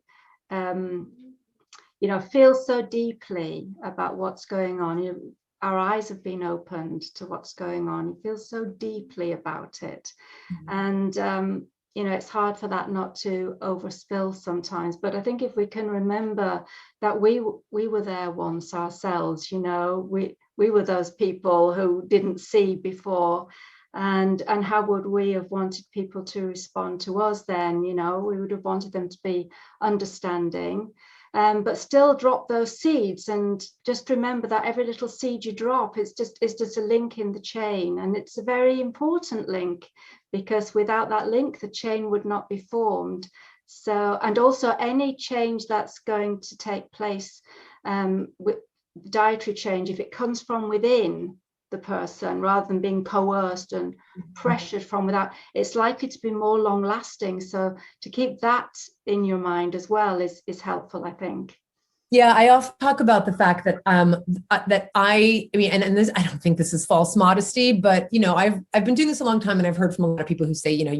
feel so deeply about what's going on. Our eyes have been opened to what's going on. You feel so deeply about it. Mm-hmm. And, it's hard for that not to overspill sometimes. But I think if we can remember that we were there once ourselves, we were those people who didn't see before. And how would we have wanted people to respond to us then? We would have wanted them to be understanding. But still drop those seeds, and just remember that every little seed you drop is just a link in the chain, and it's a very important link, because without that link the chain would not be formed. So, and also any change that's going to take place with dietary change, if it comes from within the person rather than being coerced and pressured from without, it's likely to be more long lasting. So to keep that in your mind as well is helpful, I think. Yeah, I often talk about the fact that that I mean, and this, I don't think this is false modesty, but I've been doing this a long time, and I've heard from a lot of people who say, you're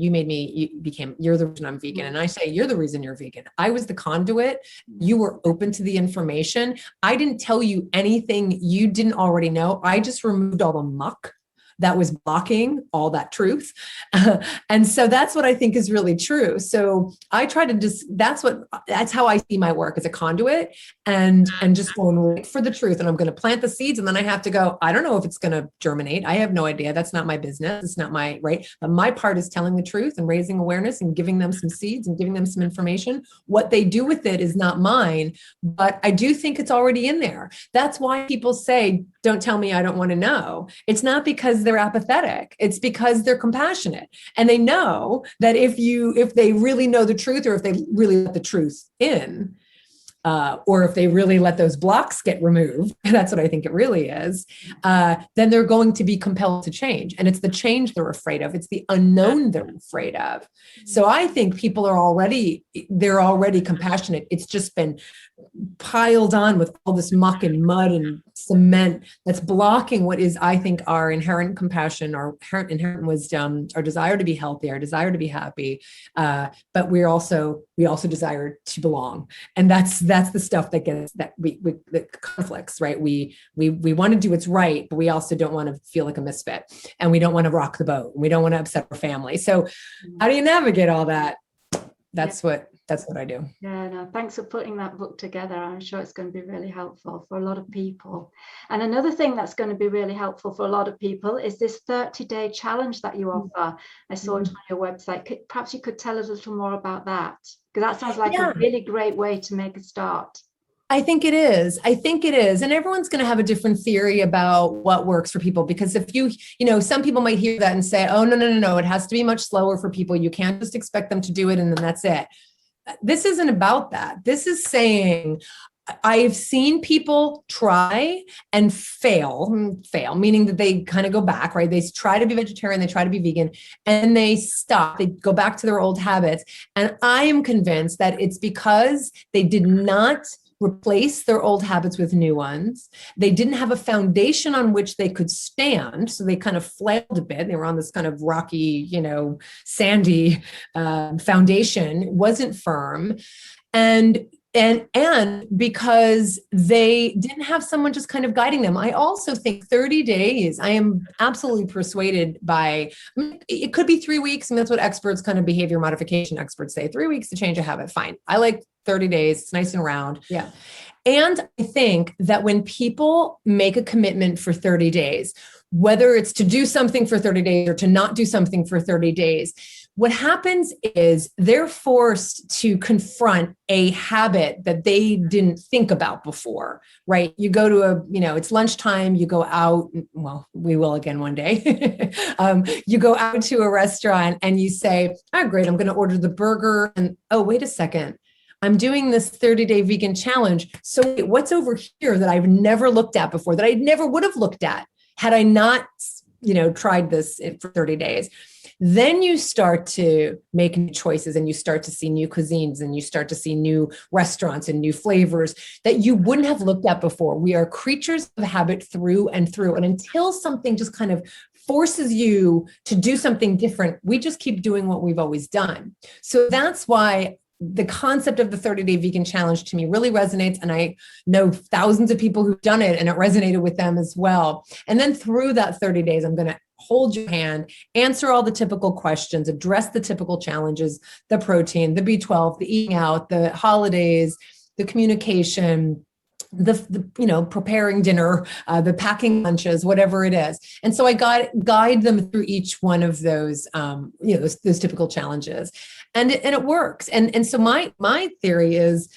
the reason I'm vegan, and I say, you're the reason you're vegan. I was the conduit. You were open to the information. I didn't tell you anything you didn't already know. I just removed all the muck that was blocking all that truth. And so that's what I think is really true. So I try to just, that's how I see my work, as a conduit, and just going right for the truth. And I'm going to plant the seeds, and then I have to go, I don't know if it's going to germinate. I have no idea. That's not my business. It's not my right. But my part is telling the truth and raising awareness and giving them some seeds and giving them some information. What they do with it is not mine, but I do think it's already in there. That's why people say, don't tell me, I don't want to know. It's not because they're apathetic. It's because they're compassionate. And they know that if they really know the truth, or if they really let the truth in, or if they really let those blocks get removed, that's what I think it really is, then they're going to be compelled to change. And it's the change they're afraid of. It's the unknown they're afraid of. So I think people they're already compassionate. It's just been piled on with all this muck and mud and cement that's blocking what is, I think, our inherent compassion, our inherent wisdom, our desire to be healthy, our desire to be happy. But we also desire to belong. And that's the stuff that gets the conflicts, right? We want to do what's right, but we also don't want to feel like a misfit, and we don't want to rock the boat, and we don't want to upset our family. So how do you navigate all that? That's what I do. Yeah, no, thanks for putting that book together. I'm sure it's going to be really helpful for a lot of people. And another thing that's going to be really helpful for a lot of people is this 30-day challenge that you offer. I saw it on your website. Perhaps you could tell us a little more about that, because that sounds like a really great way to make a start. I think it is. And everyone's going to have a different theory about what works for people, because if some people might hear that and say, oh, no, it has to be much slower for people. You can't just expect them to do it and then that's it. This isn't about that. This is saying, I've seen people try and fail, meaning that they kind of go back, right? They try to be vegetarian, they try to be vegan, and they stop. They go back to their old habits. And I am convinced that it's because they did not replace their old habits with new ones. They didn't have a foundation on which they could stand. So they kind of flailed a bit. They were on this kind of rocky, sandy foundation. It wasn't firm. And because they didn't have someone just kind of guiding them. I also think 30 days, I am absolutely persuaded by, it could be 3 weeks. And that's what experts, kind of behavior modification experts say, 3 weeks to change a habit. Fine. I like 30 days. It's nice and round. Yeah. And I think that when people make a commitment for 30 days, whether it's to do something for 30 days or to not do something for 30 days, what happens is they're forced to confront a habit that they didn't think about before, right? You go to it's lunchtime, you go out, well, we will again one day. You go out to a restaurant and you say, oh, great, I'm going to order the burger. And oh, wait a second. I'm doing this 30-day vegan challenge. So wait, what's over here that I've never looked at before, that I never would have looked at had I not, tried this for 30 days? Then you start to make new choices, and you start to see new cuisines, and you start to see new restaurants and new flavors that you wouldn't have looked at before. We are creatures of habit through and through. And until something just kind of forces you to do something different, we just keep doing what we've always done. So that's why the concept of the 30-day vegan challenge to me really resonates. And I know thousands of people who've done it, and it resonated with them as well. And then through that 30 days, I'm going to hold your hand, answer all the typical questions, address the typical challenges, the protein, the B12, the eating out, the holidays, the communication, the preparing dinner, the packing lunches, whatever it is. And so I guide them through each one of those, those typical challenges, and it works. And so my theory is,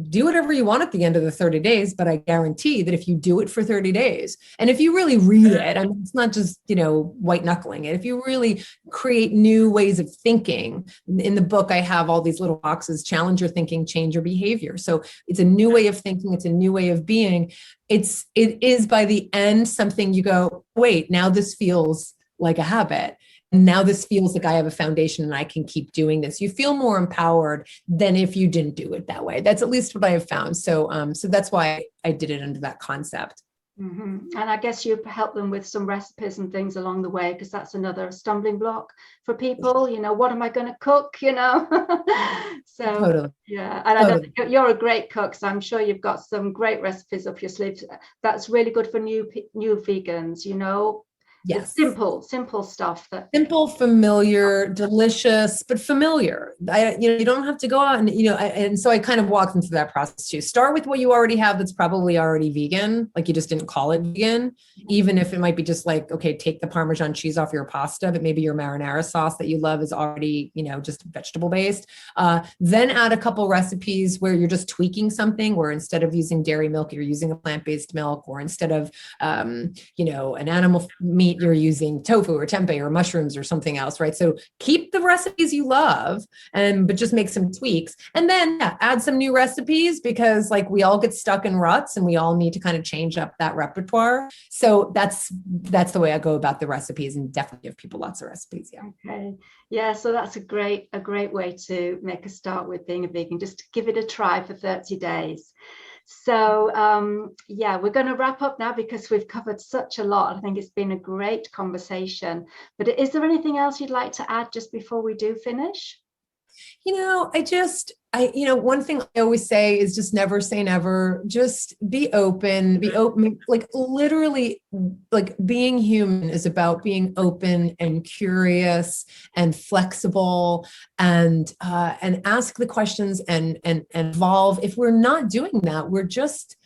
do whatever you want at the end of the 30 days, but I guarantee that if you do it for 30 days, and if you really read it, I mean, it's not just, white knuckling it. If you really create new ways of thinking, in the book, I have all these little boxes: challenge your thinking, change your behavior. So it's a new way of thinking. It's a new way of being. It is by the end something you go, wait, now this feels like a habit. And now this feels like I have a foundation and I can keep doing this. You feel more empowered than if you didn't do it that way. That's at least what I have found. So that's why I did it under that concept. Mm-hmm. And I guess you help them with some recipes and things along the way, because that's another stumbling block for people. What am I going to cook? So totally. Yeah, and totally. I know you're a great cook, so I'm sure you've got some great recipes up your sleeves. That's really good for new vegans. The Yes. simple stuff that Simple, familiar, delicious, but familiar. You don't have to go out and, and so I kind of walked them through that process too. Start with what you already have that's probably already vegan, like you just didn't call it vegan, even if it might be just like, okay, take the Parmesan cheese off your pasta, but maybe your marinara sauce that you love is already, just vegetable based. Then add a couple recipes where you're just tweaking something, where instead of using dairy milk, you're using a plant-based milk, or instead of, an animal meat, you're using tofu or tempeh or mushrooms or something else, right? So keep the recipes you love, but just make some tweaks, and then add some new recipes, because like we all get stuck in ruts and we all need to kind of change up that repertoire. So that's the way I go about the recipes, and definitely give people lots of recipes. Yeah. Okay. Yeah. So that's a great way to make a start with being a vegan. Just give it a try for 30 days. So we're going to wrap up now because we've covered such a lot. I think it's been a great conversation. But is there anything else you'd like to add just before we do finish? One thing I always say is just never say never. Just be open, like literally, like being human is about being open and curious and flexible, and ask the questions and evolve. If we're not doing that, we're just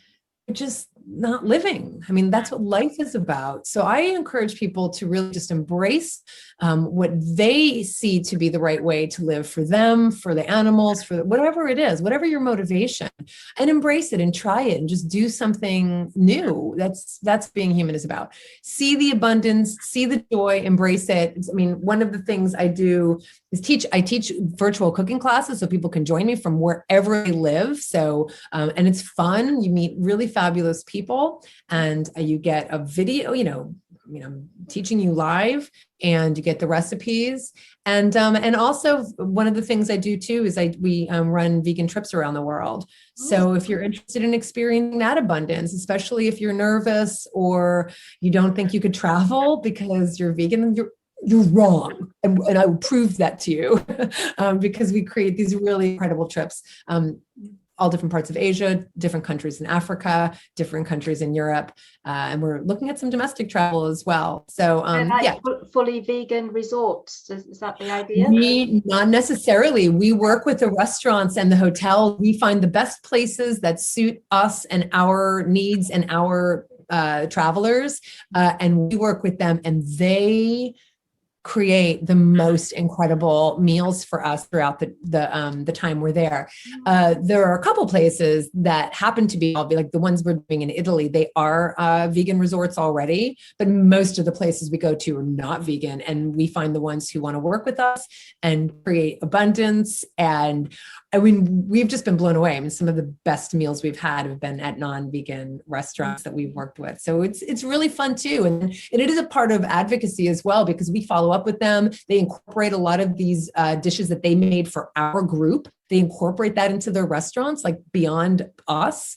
not living. I mean, that's what life is about. So I encourage people to really just embrace what they see to be the right way to live for them, for the animals, for whatever it is, whatever your motivation, and embrace it and try it and just do something new. That's being human is about. See the abundance, see the joy, embrace it. I mean, one of the things I do is I teach virtual cooking classes so people can join me from wherever they live. So, and it's fun. You meet really fabulous people, and you get a video, teaching you live, and you get the recipes. And also one of the things I do too is we run vegan trips around the world. So if you're interested in experiencing that abundance, especially if you're nervous or you don't think you could travel because you're vegan, you're wrong. And I will prove that to you because we create these really incredible trips. All different parts of Asia, different countries in Africa, different countries in Europe. And we're looking at some domestic travel as well. So fully vegan resorts, is that the idea? Not necessarily. We work with the restaurants and the hotels. We find the best places that suit us and our needs and our travelers. And we work with them, and they create the most incredible meals for us throughout the time we're there. There are a couple places that happen to be, I'll be like the ones we're doing in Italy. They are vegan resorts already, but most of the places we go to are not vegan. And we find the ones who want to work with us and create abundance. And I mean, we've just been blown away. I mean, some of the best meals we've had have been at non-vegan restaurants that we've worked with. So it's really fun too. And it is a part of advocacy as well, because we follow up with them. They incorporate a lot of these dishes that they made for our group. They incorporate that into their restaurants, like beyond us.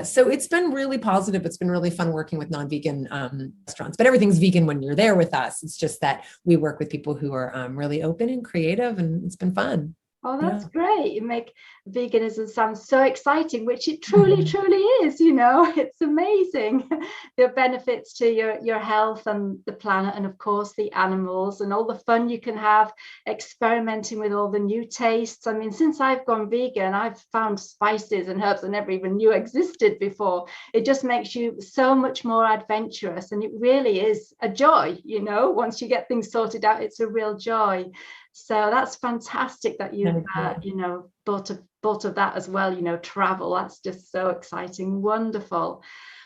So it's been really positive. It's been really fun working with non-vegan restaurants, but everything's vegan when you're there with us. It's just that we work with people who are really open and creative, and it's been fun. Oh, that's great. You make veganism sound so exciting, which it truly is, it's amazing. The benefits to your health and the planet, and of course the animals, and all the fun you can have experimenting with all the new tastes. I mean, since I've gone vegan, I've found spices and herbs I never even knew existed before. It just makes you so much more adventurous, and it really is a joy, once you get things sorted out, it's a real joy. So that's fantastic that you've, thought of that as well, travel. That's just so exciting. Wonderful.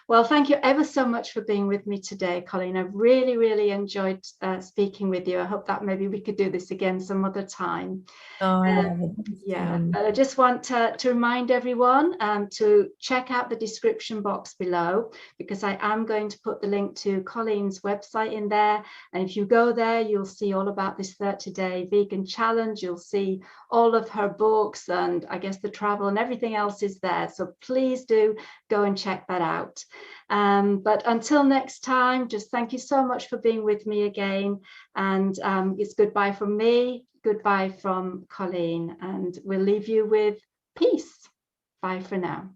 Well, thank you ever so much for being with me today, Colleen. I've really, really enjoyed speaking with you. I hope that maybe we could do this again some other time. I just want to remind everyone to check out the description box below, because I am going to put the link to Colleen's website in there. And if you go there, you'll see all about this 30-day vegan challenge. You'll see all of her books, and I guess the travel and everything else is there. So please do go and check that out. But until next time, just thank you so much for being with me again. And it's goodbye from me, goodbye from Colleen, and we'll leave you with peace. Bye for now.